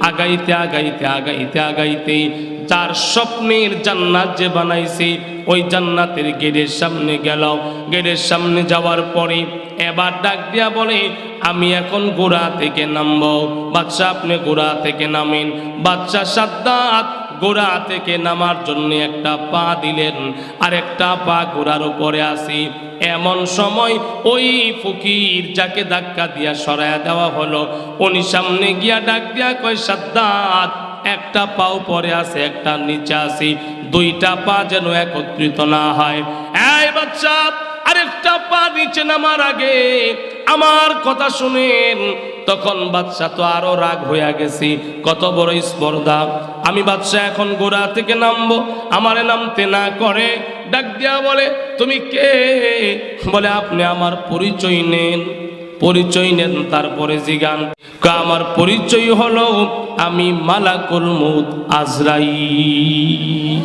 আগাইতে আগাইতে আগাইতে আগাইতে যার স্বপ্নের জান্নাত যে বানাইছে ওই জান্নাতের গেটের সামনে গেল। গেটের সামনে যাওয়ার পরে এবার ডাক দিয়া বলে, আমি এখন ঘোড়া থেকে নামবো। বাদশা আপনি ঘোড়া থেকে নামেন। বাদশা সাদ্দাত ঘোড়া থেকে নামার জন্য একটা পা দিলেন, আর একটা পা ঘোড়ার উপরে আসি। এমন সময় ওই ফকির যাকে ধাক্কা দিয়া সরায়া দেওয়া হলো, উনি সামনে গিয়া ডাক দিয়া কয়, সাদ্দাত একটা পাও পরে আছে, একটা নিচে আসি, দুইটা পা যেন একত্রিত না হয়। এই বাচ্চা, আরেকটা পা নিচে নামার আগে আমার কথা শুনেন। তখন বাদশা তো আরো রাগ হইয়া গেছি, কত বড় স্পর্ধা। আমি বাদশা এখন ঘোড়া থেকে নামবো, আমারে নামতে না করে ডাক দিয়া বলে, তুমি কে? বলে, আপনি আমার পরিচয় নেন। পরিচয় নেন, তারপরে জিগান। আমার পরিচয় হলো আমি মালাকুল মউত আজরাইল।